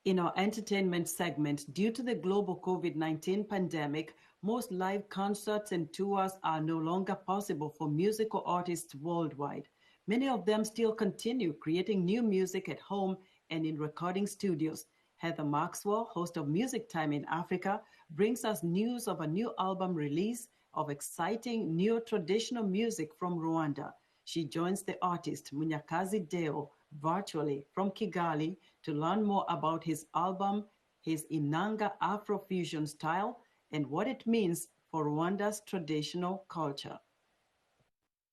In our entertainment segment, due to the global COVID-19 pandemic, most live concerts and tours are no longer possible for musical artists worldwide. Many of them still continue creating new music at home and in recording studios. Heather Maxwell, host of Music Time in Africa, brings us news of a new album release of exciting new traditional music from Rwanda. She joins the artist Munyakazi Deo virtually from Kigali to learn more about his album, his Inanga Afrofusion style, and what it means for Rwanda's traditional culture.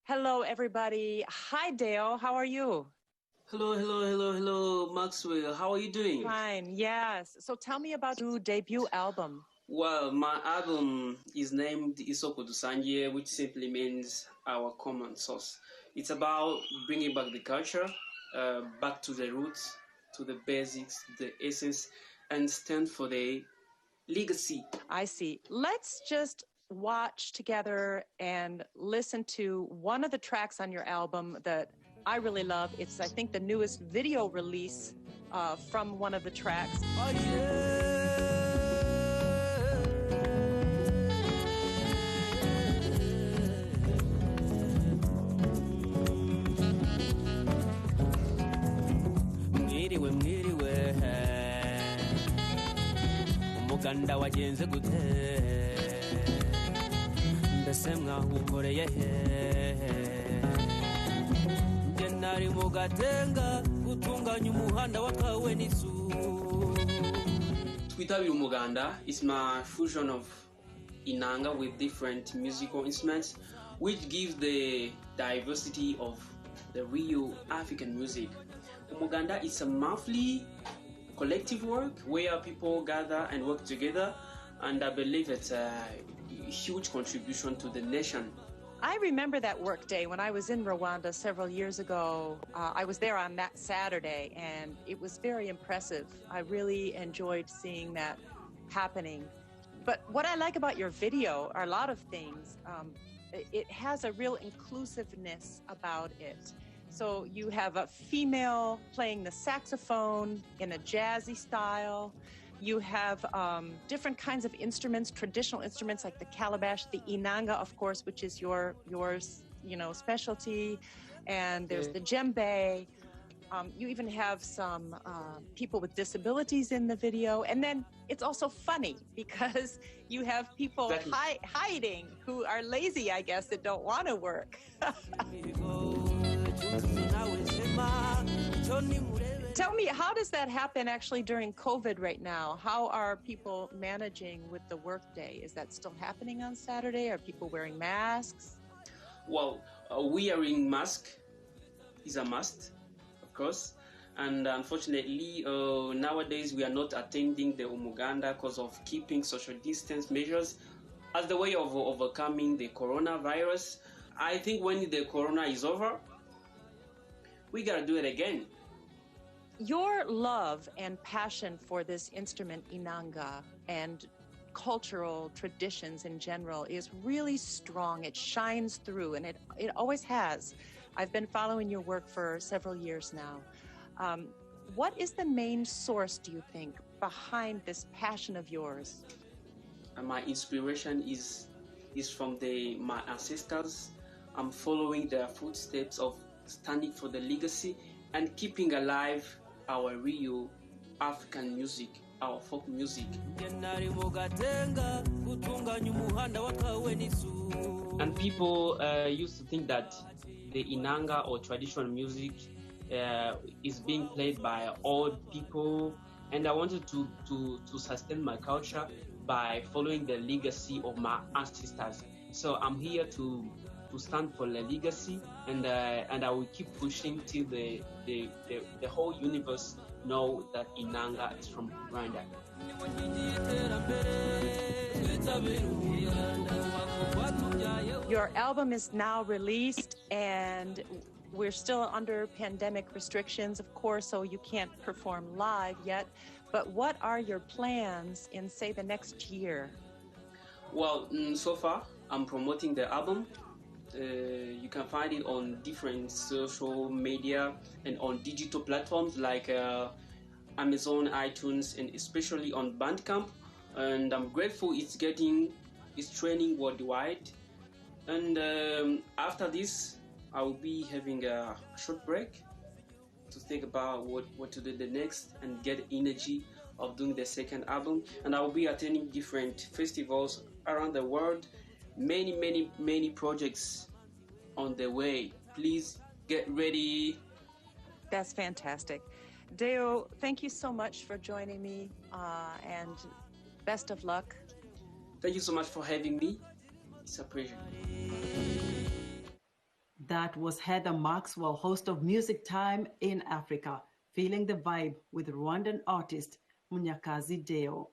Hello, everybody. Hi, Deo. How are you? Hello, Maxwell. How are you doing? Fine, yes. So tell me about your debut album. Well, my album is named Isoko Dusangiye, which simply means our common source. It's about bringing back the culture, back to the roots, to the basics, the essence, and stand for the legacy. I see. Let's just watch together and listen to one of the tracks on your album that I really love. It's, I think, the newest video release from one of the tracks. Oh, yeah. Mwiriwe umuganda wagenze gute mbese mwahumureye nge nari mu gatenga gutunganya umuhanda wakawe n'isu. Twitabire Umuganda is my fusion of Inanga with different musical instruments, which gives the diversity of the real African music. Umuganda is a monthly collective work where people gather and work together, and I believe it's a huge contribution to the nation. I remember that work day when I was in Rwanda several years ago. I was there on that Saturday, and it was very impressive. I really enjoyed seeing that happening. But what I like about your video are a lot of things. It has a real inclusiveness about it. So you have a female playing the saxophone in a jazzy style. You have different kinds of instruments, traditional instruments like the calabash, the inanga, of course, which is yours, specialty. And there's the djembe. You even have some people with disabilities in the video. And then it's also funny because you have people hiding who are lazy, I guess, that don't want to work. Tell me, how does that happen actually during COVID right now? How are people managing with the workday? Is that still happening on Saturday? Are people wearing masks? Well, wearing mask is a must, of course. And unfortunately, nowadays we are not attending the Umuganda because of keeping social distance measures as the way of overcoming the coronavirus. I think when the corona is over, we gotta do it again. Your love and passion for this instrument, inanga, and cultural traditions in general is really strong. It shines through, and it always has. I've been following your work for several years now. What is the main source, do you think, behind this passion of yours? My inspiration is from my ancestors. I'm following their footsteps of standing for the legacy and keeping alive our real African music, our folk music. And people used to think that the inanga or traditional music is being played by old people, and I wanted to sustain my culture by following the legacy of my ancestors. So I'm here to stand for the legacy, and I will keep pushing till the whole universe know that Inanga is from Rwanda. Your album is now released, and we're still under pandemic restrictions, of course, so you can't perform live yet. But what are your plans in, say, the next year? Well, so far, I'm promoting the album. You can find it on different social media and on digital platforms like Amazon, iTunes, and especially on Bandcamp. And I'm grateful it's training worldwide. And after this, I will be having a short break to think about what to do the next and get energy of doing the second album. And I will be attending different festivals around the world. Many projects on the way. Please get ready. That's fantastic. Deo, thank you so much for joining me, and best of luck. Thank you so much for having me. It's a pleasure. That was Heather Maxwell, host of Music Time in Africa, feeling the vibe with Rwandan artist Munyakazi Deo.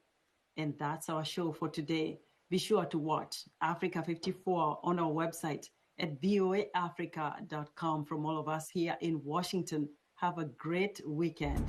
And that's our show for today. Be sure to watch Africa54 on our website at VOA-Africa.com. From all of us here in Washington, have a great weekend.